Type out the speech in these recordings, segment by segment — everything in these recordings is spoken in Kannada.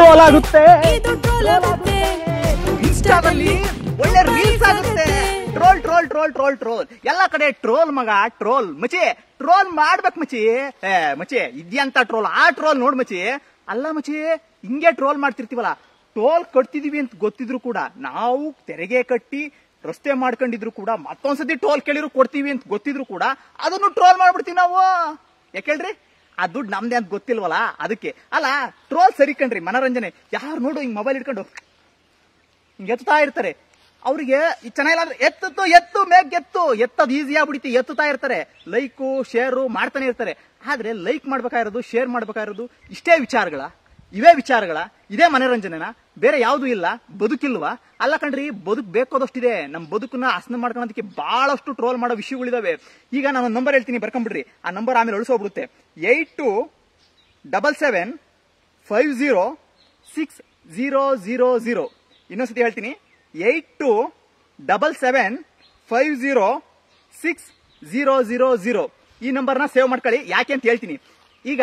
ಟ್ರೋಲ್ ಆಗುತ್ತೆ, ಇನ್ಸ್ಟಾದಲ್ಲಿ ಒಳ್ಳೆ ರೀಲ್ಸ್ ಆಗುತ್ತೆ. Troll troll troll troll troll ಎಲ್ಲ ಕಡೆ ಟ್ರೋಲ್ ಮಗ, ಟ್ರೋಲ್ ಮಚಿ, ಟ್ರೋಲ್ ಮಾಡ್ಬೇಕು ಮಚಿ. ಮಚಿ ಇದ್ಯಂತ ಟ್ರೋಲ್, ಆ ಟ್ರೋಲ್ ನೋಡ್ ಮಚಿ. ಅಲ್ಲ ಮಚಿ, ಹಿಂಗೆ ಟ್ರೋಲ್ ಮಾಡ್ತಿರ್ತೀವಲ್ಲ, ಟೋಲ್ ಕಟ್ತಿದೀವಿ ಅಂತ ಗೊತ್ತಿದ್ರು ಕೂಡ, ನಾವು ತೆರಿಗೆ ಕಟ್ಟಿ ರಸ್ತೆ ಮಾಡ್ಕೊಂಡಿದ್ರು ಕೂಡ, ಮತ್ತೊಂದ್ಸತಿ ಟೋಲ್ ಕೇಳಿದ್ರು ಕೊಡ್ತೀವಿ ಅಂತ ಗೊತ್ತಿದ್ರು ಕೂಡ ಅದನ್ನು ಟ್ರೋಲ್ ಮಾಡ್ಬಿಡ್ತೀವಿ ನಾವು. ಯಾಕೇಳ್ರಿ, ಆ ದುಡ್ಡು ನಮ್ದೇ ಅಂತ ಗೊತ್ತಿಲ್ವಲ್ಲ, ಅದಕ್ಕೆ. ಅಲ್ಲ ಟ್ರೋಲ್ ಸರಿ ಕಣ್ರಿ, ಮನರಂಜನೆ. ಯಾರು ನೋಡು ಹಿಂಗ್ ಮೊಬೈಲ್ ಇಟ್ಕೊಂಡು ಹಿಂಗ್ ಎತ್ತಾ ಇರ್ತಾರೆ, ಅವ್ರಿಗೆ ಚೆನ್ನಾಗಿಲ್ಲ ಅಂದ್ರೆ ಎತ್ತು ಮೇಗ್ ಎತ್ತದ್ ಈಸಿ ಆಗ್ಬಿಡುತ್ತೆ, ಎತ್ತುತ್ತಾ ಇರ್ತಾರೆ. ಲೈಕು ಶೇರು ಮಾಡ್ತಾನೆ ಇರ್ತಾರೆ. ಆದ್ರೆ ಲೈಕ್ ಮಾಡ್ಬೇಕಾಗಿರೋದು, ಶೇರ್ ಮಾಡ್ಬೇಕಾಗಿರೋದು ಇಷ್ಟೇ ವಿಚಾರಗಳ, ಇವೇ ವಿಚಾರಗಳ, ಇದೇ ಮನೋರಂಜನೆನ, ಬೇರೆ ಯಾವ್ದು ಇಲ್ಲ. ಬದುಕಿಲ್ವಾ? ಅಲ್ಲ ಕಣ್ರಿ, ಬದುಕು ಬೇಕಾದಷ್ಟಿದೆ. ನಮ್ ಬದುಕನ್ನ ಹಸನ ಮಾಡ್ಕೊಳ್ಳೋದಕ್ಕೆ ಬಹಳಷ್ಟು ಟ್ರೋಲ್ ಮಾಡೋ ವಿಷಯಗಳಿದಾವೆ. ಈಗ ನಾನು ನಂಬರ್ ಹೇಳ್ತೀನಿ, ಬರ್ಕೊಂಡ್ಬಿಡ್ರಿ. ಆ ನಂಬರ್ ಆಮೇಲೆ ಅಳಿಸೋಗ್ಬಿಡುತ್ತೆ. 8277506000. ಇನ್ನೊಂದ್ಸತಿ ಹೇಳ್ತೀನಿ, 8277506000. ಈ ನಂಬರ್ನ ಸೇವ್ ಮಾಡ್ಕೊಳ್ಳಿ. ಯಾಕೆ ಅಂತ ಹೇಳ್ತೀನಿ. ಈಗ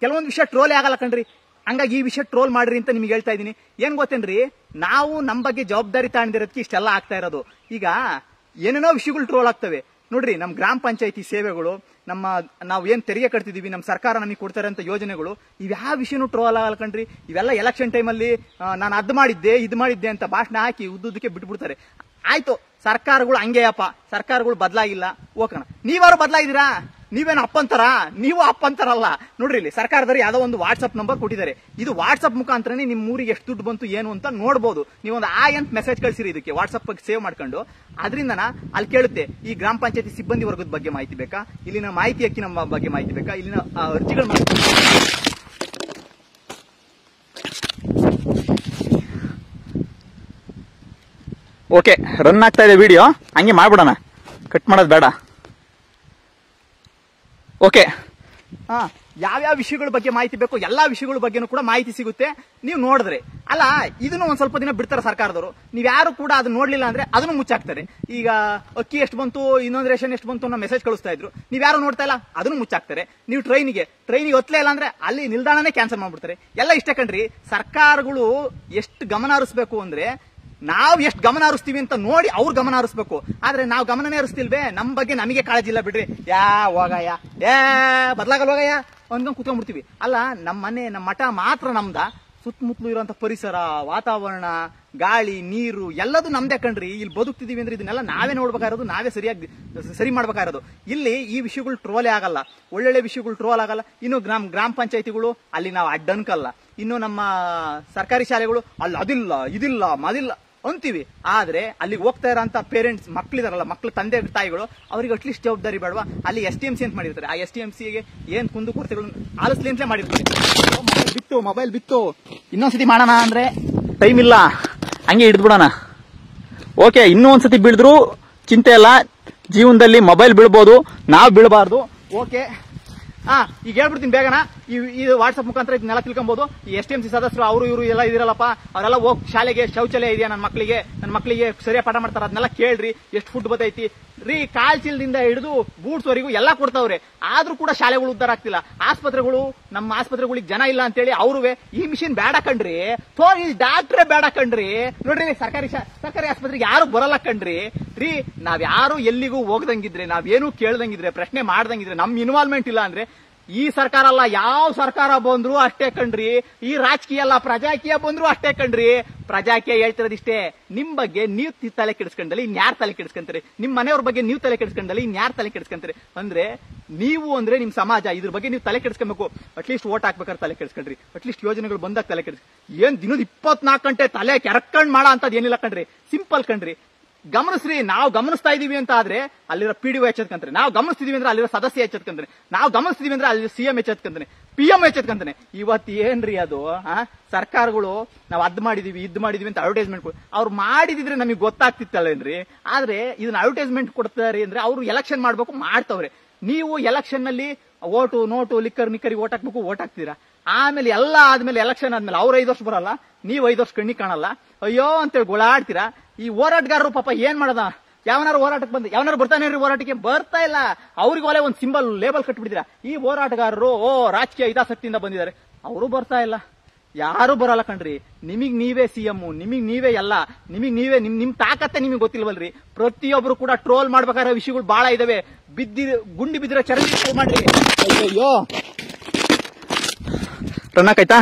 ಕೆಲವೊಂದು ವಿಷಯ ಟ್ರೋಲ್ ಆಗಲ್ಲ ಕಣ್ರಿ, ಹಂಗಾಗಿ ಈ ವಿಷಯ ಟ್ರೋಲ್ ಮಾಡ್ರಿ ಅಂತ ನಿಮ್ಗೆ ಹೇಳ್ತಾ ಇದೀನಿ. ಏನ್ ಗೊತ್ತೇನ್ರಿ, ನಾವು ನಮ್ ಬಗ್ಗೆ ಜವಾಬ್ದಾರಿ ತಾಂಡಿರೋದಕ್ಕೆ ಇಷ್ಟೆಲ್ಲ ಆಗ್ತಾ ಇರೋದು. ಈಗ ಏನೇನೋ ವಿಷಯಗಳು ಟ್ರೋಲ್ ಆಗ್ತವೆ ನೋಡ್ರಿ. ನಮ್ ಗ್ರಾಮ ಪಂಚಾಯತಿ ಸೇವೆಗಳು, ನಾವು ಏನ್ ತೆರಿಗೆ ಕಟ್ತಿದೀವಿ, ನಮ್ ಸರ್ಕಾರ ನಮಗೆ ಕೊಡ್ತಾರೆ ಅಂತ ಯೋಜನೆಗಳು, ಇವ್ಯಾವ ವಿಷಯನೂ ಟ್ರೋಲ್ ಆಗಲ್ಲ ಕಣ್ರಿ. ಇವೆಲ್ಲ ಎಲೆಕ್ಷನ್ ಟೈಮಲ್ಲಿ ನಾನು ಅದ್ ಮಾಡಿದ್ದೆ ಇದು ಮಾಡಿದ್ದೆ ಅಂತ ಭಾಷಣ ಹಾಕಿ ಉದ್ದಕ್ಕೆ ಬಿಟ್ಬಿಡ್ತಾರೆ. ಆಯ್ತು, ಸರ್ಕಾರಗಳು ಹಂಗೆಯಪ್ಪ, ಸರ್ಕಾರಗಳು ಬದಲಾಗಿಲ್ಲ, ಹೋಗೋಣ. ನೀವಾರು ಬದಲಾಗಿದ್ದೀರಾ? ನೀವೇನು ಅಪ್ಪಂತರ? ನೀವು ಅಪ್ಪಂತರಲ್ಲ ನೋಡ್ರಿ. ಇಲ್ಲಿ ಸರ್ಕಾರದವರು ಯಾವ್ದೋ ಒಂದು ವಾಟ್ಸ್ಆಪ್ ನಂಬರ್ ಕೊಟ್ಟಿದ್ದಾರೆ. ಇದು ವಾಟ್ಸ್ಆಪ್ ಮುಖಾಂತರನೇ ನಿಮ್ ಊರಿಗೆ ಎಷ್ಟು ದುಡ್ಡು ಬಂತು ಏನು ಅಂತ ನೋಡ್ಬೋದು. ನೀವೊಂದು ಅಂತ ಮೆಸೇಜ್ ಕಳಿಸಿರಿ ಇದಕ್ಕೆ ವಾಟ್ಸ್ಆಪ್ ಸೇವ್ ಮಾಡ್ಕೊಂಡು. ಅದರಿಂದ ಅಲ್ಲಿ ಕೇಳುತ್ತೆ, ಈ ಗ್ರಾಮ ಪಂಚಾಯತಿ ಸಿಬ್ಬಂದಿ ವರ್ಗದ ಬಗ್ಗೆ ಮಾಹಿತಿ ಬೇಕಾ, ಇಲ್ಲಿನ ಮಾಹಿತಿ ಹಕ್ಕಿನ ಬಗ್ಗೆ ಮಾಹಿತಿ ಬೇಕಾ, ಇಲ್ಲಿನ ಅರ್ಜಿಗಳ ಓಕೆ. ರನ್ ಆಗ್ತಾ ಇದೆ ವಿಡಿಯೋ, ಹಂಗೆ ಮಾಡ್ಬಿಡೋಣ, ಕಟ್ ಮಾಡೋದು ಬೇಡ. ಓಕೆ. ಯಾವ್ಯಾವ ವಿಷಯಗಳ ಬಗ್ಗೆ ಮಾಹಿತಿ ಬೇಕು, ಎಲ್ಲಾ ವಿಷಯಗಳ ಬಗ್ಗೆನೂ ಕೂಡ ಮಾಹಿತಿ ಸಿಗುತ್ತೆ. ನೀವು ನೋಡಿದ್ರೆ ಅಲ್ಲ, ಇದನ್ನು ಒಂದ್ ಸ್ವಲ್ಪ ದಿನ ಬಿಡ್ತಾರೆ ಸರ್ಕಾರದವರು. ನೀವ್ ಯಾರು ಕೂಡ ಅದನ್ನ ನೋಡ್ಲಿಲ್ಲ ಅಂದ್ರೆ ಅದನ್ನು ಮುಚ್ಚಾಕ್ತಾರೆ. ಈಗ ಅಕ್ಕಿ ಎಷ್ಟು ಬಂತು, ಇನ್ನೊಂದು ರೇಷನ್ ಎಷ್ಟು ಬಂತು ಅನ್ನೋ ಮೆಸೇಜ್ ಕಳಿಸ್ತಾ ಇದ್ರು, ನೀವ್ ಯಾರು ನೋಡ್ತಾ ಇಲ್ಲ, ಅದನ್ನು ಮುಚ್ಚಾಕ್ತಾರೆ. ನೀವು ಟ್ರೈನಿಗೆ ಒತ್ತಲೇ ಇಲ್ಲ ಅಂದ್ರೆ ಅಲ್ಲಿ ನಿಲ್ದಾಣನೇ ಕ್ಯಾನ್ಸಲ್ ಮಾಡ್ಬಿಡ್ತಾರೆ. ಎಲ್ಲ ಇಷ್ಟೇ ಕಣ್ರಿ. ಸರ್ಕಾರಗಳು ಎಷ್ಟು ಗಮನ ಹರಿಸ್ಬೇಕು ಅಂದ್ರೆ, ನಾವ್ ಎಷ್ಟು ಗಮನ ಹರಿಸ್ತೀವಿ ಅಂತ ನೋಡಿ ಅವ್ರು ಗಮನ ಹರಿಸ್ಬೇಕು. ಆದ್ರೆ ನಾವು ಗಮನನೇ ಹರಿಸ್ತಿಲ್ವೇ, ನಮ್ ಬಗ್ಗೆ ನಮಗೆ ಕಾಳಜಿ ಇಲ್ಲ ಬಿಡ್ರಿ. ಹೋಗಯ್ಯ, ಬದಲಾಗಲ್ ಹೋಗಯ್ಯ ಅಂದ್ಕೊಂಡ್ ಕುತ್ಕೊಂಡ್ಬಿಡ್ತೀವಿ. ಅಲ್ಲ, ನಮ್ಮ ಮನೆ, ನಮ್ಮ ಮಠ ಮಾತ್ರ ನಮ್ದ. ಸುತ್ತಮುತ್ತಲು ಇರುವಂತ ಪರಿಸರ, ವಾತಾವರಣ, ಗಾಳಿ, ನೀರು ಎಲ್ಲದೂ ನಮ್ದೇ ಕಣ್ರಿ. ಇಲ್ಲಿ ಬದುಕ್ತಿದೀವಿ ಅಂದ್ರೆ ಇದನ್ನೆಲ್ಲ ನಾವೇ ನೋಡ್ಬೇಕಾಗಿರೋದು, ನಾವೇ ಸರಿ ಮಾಡ್ಬೇಕಾಗಿರೋದು. ಇಲ್ಲಿ ಈ ವಿಷಯಗಳು ಟ್ರೋಲೇ ಆಗಲ್ಲ, ಒಳ್ಳೊಳ್ಳೆ ವಿಷಯಗಳು ಟ್ರೋಲ್ ಆಗಲ್ಲ. ಇನ್ನು ಗ್ರಾಮ ಪಂಚಾಯತಿಗಳು, ಅಲ್ಲಿ ನಾವು ಅಡ್ಡನ್ಕಲ್ಲ. ಇನ್ನು ನಮ್ಮ ಸರ್ಕಾರಿ ಶಾಲೆಗಳು, ಅಲ್ಲಿ ಅದಿಲ್ಲ ಇದಿಲ್ಲ ಮದಿಲ್ಲ ಅಂತೀವಿ. ಆದ್ರೆ ಅಲ್ಲಿಗೆ ಹೋಗ್ತಾ ಇರೋಂತ ಪೇರೆಂಟ್ಸ್, ಮಕ್ಳಿದಾರಲ್ಲ, ಮಕ್ಳು ತಂದೆ ತಾಯಿಗಳು, ಅವ್ರಿಗೆ ಅಟ್ಲೀಸ್ಟ್ ಜವಾಬ್ದಾರಿ ಬೇಡವಾ? ಅಲ್ಲಿ STMC ಅಂತ ಮಾಡಿರ್ತಾರೆ. ಆ STMCಗೆ ಏನ್ ಕುಂದು ಕೊರತೆಗಳನ್ನು ಆಲಿಸ್ಲಿ ಅಂತಲೇ ಮಾಡಿರ್ತಾರೆ. ಮೊಬೈಲ್ ಬಿತ್ತು ಇನ್ನೊಂದ್ಸತಿ ಮಾಡೋಣ ಅಂದ್ರೆ ಟೈಮ್ ಇಲ್ಲ, ಹಂಗೆ ಹಿಡಿದ್ಬಿಡೋಣ. ಓಕೆ, ಇನ್ನೂ ಒಂದ್ಸತಿ ಬೀಳಿದ್ರು ಚಿಂತೆ ಇಲ್ಲ. ಜೀವನದಲ್ಲಿ ಮೊಬೈಲ್ ಬೀಳ್ಬೋದು, ನಾವು ಬೀಳಬಾರ್ದು. ಓಕೆ, ಈಗ ಹೇಳ್ಬಿಡ್ತೀನಿ ಬೇಗನ. ಇದು ವಾಟ್ಸ್ಆಪ್ ಮುಖಾಂತರ ಇದನ್ನೆಲ್ಲ ತಿಳ್ಕೊಬಹುದು. ಈ STMC ಸದಸ್ಯರು ಅವರು ಇವರು ಎಲ್ಲ ಇದಿರಲ್ಲಪ್ಪ, ಅವರೆಲ್ಲ ಹೋಗಿ ಶಾಲೆಗೆ ಶೌಚಾಲಯ ಇದೆಯಾ ನನ್ನ ಮಕ್ಕಳಿಗೆ ಸರಿಯಾಗಿ ಪಾಠ ಮಾಡ್ತಾರ, ಅದನ್ನೆಲ್ಲ ಕೇಳ್ರಿ. ಎಷ್ಟು ಫುಡ್ ಬತ್ತೈತಿ ರೀ, ಕಾಲ್ ಚೀಲದಿಂದ ಹಿಡಿದು ಬೂಟ್ಸ್ ವರೆಗೂ ಎಲ್ಲ ಕೊಡ್ತಾವ್ರೆ. ಆದ್ರೂ ಕೂಡ ಶಾಲೆಗಳು ಉದ್ದಾರ ಆಗ್ತಿಲ್ಲ. ನಮ್ಮ ಆಸ್ಪತ್ರೆಗಳಿಗೆ ಜನ ಇಲ್ಲ ಅಂತೇಳಿ ಅವ್ರುವೆ ಈ ಮಿಷಿನ್ ಬೇಡ ಕಣ್ರಿ, ಈ ಡಾಕ್ಟ್ರೇ ಬೇಡ ಕಣ್ರಿ. ನೋಡ್ರಿ, ಸರ್ಕಾರಿ ಆಸ್ಪತ್ರೆಗೆ ಯಾರು ಬರಲ್ಲ ಕಣ್ರಿ. ರೀ, ನಾವ್ಯಾರು ಎಲ್ಲಿಗೂ ಹೋಗ್ದಂಗಿದ್ರೆ, ನಾವೇನು ಕೇಳ್ದಂಗಿದ್ರೆ, ಪ್ರಶ್ನೆ ಮಾಡ್ದಂಗಿದ್ರೆ, ನಮ್ ಇನ್ವಾಲ್ವ್ಮೆಂಟ್ ಇಲ್ಲ ಅಂದ್ರೆ ಈ ಸರ್ಕಾರ ಅಲ್ಲ, ಯಾವ ಸರ್ಕಾರ ಬಂದ್ರು ಅಷ್ಟೇ ಕಣ್ರಿ. ಈ ರಾಜಕೀಯ ಅಲ್ಲ, ಪ್ರಜಾಕೀಯ ಬಂದ್ರು ಅಷ್ಟೇ ಕಣ್ರಿ. ಪ್ರಜಾಕೀಯ ಹೇಳ್ತಿರೋದಿಷ್ಟೇ, ನಿಮ್ ಬಗ್ಗೆ ನೀವು ತಲೆ ಕೆಡಿಸ್ಕೊಂಡಲ್ಲಿ ಇನ್ಯಾರು ತಲೆ ಕೆಡಿಸ್ಕೊಂತಾರೆ, ನಿಮ್ ಮನೆಯವ್ರ ಬಗ್ಗೆ ನೀವು ತಲೆ ಕೆಡಿಸ್ಕೊಂಡಲ್ಲಿ ಇನ್ಯಾರು ತಲೆ ಕೆಡಿಸ್ಕೊಂತಾರೆ. ಅಂದ್ರೆ ನೀವು ಅಂದ್ರೆ ನಿಮ್ ಸಮಾಜ, ಇದ್ರ ಬಗ್ಗೆ ನೀವು ತಲೆ ಕೆಡಿಸ್ಕೊಬೇಕು. ಅಟ್ಲೀಸ್ಟ್ ವೋಟ್ ಹಾಕ್ಬೇಕಾದ್ರೆ ತಲೆ ಕೆಡಿಸ್ಕೊಂಡ್ರಿ, ಅಟ್ಲೀಸ್ಟ್ ಯೋಜನೆಗಳು ಬಂದಾಗ ತಲೆ ಕೆಡಿಸ್. ಏನ್ ದಿನದ 24 ಗಂಟೆ ತಲೆ ಕೆರಕೊಂಡ್ ಮಾಡೋ ಅಂತದ್ ಏನಿಲ್ಲ ಕಣ್ರಿ. ಸಿಂಪಲ್ ಕಣ್ರಿ. ಗಮನಿಸ್ರಿ, ನಾವು ಗಮನಿಸ್ತಾ ಇದೀವಿ ಅಂತ ಆದ್ರೆ ಅಲ್ಲಿರೋ PDO ಎಚ್ಚೆತ್ಕಂತಾರೆ, ನಾವು ಗಮನಿಸ್ತಿದೀವಿ ಅಂದ್ರೆ ಅಲ್ಲಿರೋ ಸದಸ್ಯ ಎಚ್ಚೆತ್ಕಂತಾನೆ, ನಾವು ಗಮನಿಸ್ತಿದೀವಿ ಅಂದ್ರೆ ಅಲ್ಲಿ CM ಎಚ್ಚೆತ್ಕಂತಾನೆ, PM ಎಚ್ಚೆತ್ಕಂತಾನೆ. ಇವತ್ತು ಏನ್ರಿ ಅದು, ಸರ್ಕಾರಗಳು ನಾವು ಅದ್ ಮಾಡಿದೀವಿ ಇದ್ ಮಾಡಿದೀವಿ ಅಂತ ಅಡ್ವರ್ಟೈಸ್ಮೆಂಟ್ ಅವ್ರು ಮಾಡಿದಿದ್ರೆ ನಮಗೆ ಗೊತ್ತಾಗ್ತಿತ್ತಲ್ಲೇನ್ರಿ. ಆದ್ರೆ ಇದನ್ನ ಅಡ್ವರ್ಟೈಸ್ಮೆಂಟ್ ಕೊಡ್ತಾರೆ ಅಂದ್ರೆ ಅವ್ರು ಎಲೆಕ್ಷನ್ ಮಾಡ್ಬೇಕು, ಮಾಡ್ತವ್ರೆ. ನೀವು ಎಲೆಕ್ಷನ್ ನಲ್ಲಿ ಓಟು ನೋಟು ನಿಕ್ಕರಿ ಓಟ್ ಹಾಕ್ಬೇಕು, ಓಟ್ ಹಾಕ್ತೀರಾ. ಆಮೇಲೆ ಎಲ್ಲ ಆದ್ಮೇಲೆ ಎಲೆಕ್ಷನ್ ಆದ್ಮೇಲೆ ಅವ್ರು 5 ವರ್ಷ ಬರಲ್ಲ, ನೀವು 5 ವರ್ಷ ಕಣ್ಣಿ ಕಾಣಲ್ಲ, ಅಯ್ಯೋ ಅಂತೇಳಿ ಗೋಳಾಡ್ತೀರಾ. ಈ ಹೋರಾಟಗಾರರು ಪಾಪ ಏನ್ ಮಾಡದ, ಯಾವನಾರು ಹೋರಾಟಕ್ಕೆ ಯಾವನಾರು ಬರ್ತಾನೆ ಹೋರಾಟಕ್ಕೆ ಬರ್ತಾ ಇಲ್ಲ. ಅವ್ರಿಗೆ ಒಲೆ ಒಂದು ಸಿಂಬಲ್ ಲೇಬಲ್ ಕಟ್ಬಿಟ್ಟಿದ್ದೀರಾ. ಈ ಹೋರಾಟಗಾರರು ರಾಜಕೀಯ ಹಿತಾಸಕ್ತಿಯಿಂದ ಬಂದಿದ್ದಾರೆ, ಅವರು ಬರ್ತಾ ಇಲ್ಲ. ಯಾರು ಬರಲ್ಲ ಕಣ್ರಿ. ನಿಮಗ್ ನೀವೇ ಸಿಎಂ, ನಿಮಗ್ ನೀವೇ ಎಲ್ಲ, ನಿಮಗ್ ನೀವೇ ನಿಮ್ ತಾಕತ್ತೆ ನಿಮಗೆ ಗೊತ್ತಿಲ್ವಲ್ರಿ. ಪ್ರತಿಯೊಬ್ರು ಕೂಡ ಟ್ರೋಲ್ ಮಾಡ್ಬೇಕಾದ್ರೆ ವಿಷಯಗಳು ಬಹಳ ಇದಾವೆ. ಗುಂಡಿ ಬಿದ್ದಿರೋ ಚರಂಡಿ ಮಾಡ್ರಿ. ಅಯ್ಯೋ ರನ್ನಕಾಯ್ತಾ?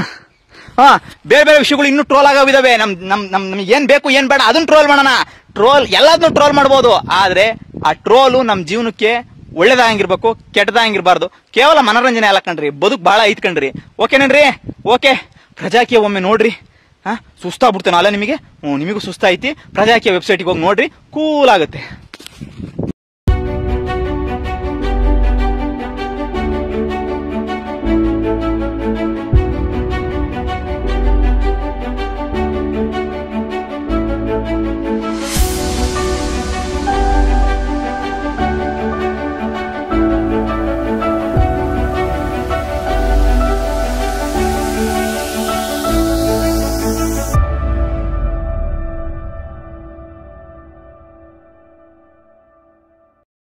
ಬೇರೆ ಬೇರೆ ವಿಷಯಗಳು ಇನ್ನೂ ಟ್ರೋಲ್ ಆಗೋವಿದಾವೆ. ನಮ್ಗೆ ಏನ್ ಬೇಕು ಏನ್ ಬೇಡ ಅದನ್ನ ಟ್ರೋಲ್ ಮಾಡೋಣ. ಎಲ್ಲದನ್ನು ಟ್ರೋಲ್ ಮಾಡ್ಬೋದು, ಆದ್ರೆ ಆ ಟ್ರೋಲು ನಮ್ ಜೀವನಕ್ಕೆ ಒಳ್ಳೇದಾಗಿರ್ಬೇಕು, ಕೆಟ್ಟದಾಗಿರ್ಬಾರ್ದು. ಕೇವಲ ಮನೋರಂಜನೆ ಅಲ್ಲ ಕಣ್ರಿ, ಬದುಕು ಬಹಳ ಐತ್ ಕಣ್ರಿ. ಓಕೆನೇನ್ರಿ? ಓಕೆ, ಪ್ರಜಾಕೀಯ ಒಮ್ಮೆ ನೋಡ್ರಿ. ಸುಸ್ತಾಗ್ಬಿಡ್ತೇನೆ ಅಲ್ಲ ನಿಮಗೆ? ನಿಮಗೂ ಸುಸ್ತಾಯ್ತಿ. ಪ್ರಜಾಕೀಯ ವೆಬ್ಸೈಟ್ಗೆ ಹೋಗಿ ನೋಡ್ರಿ, ಕೂಲ್ ಆಗುತ್ತೆ.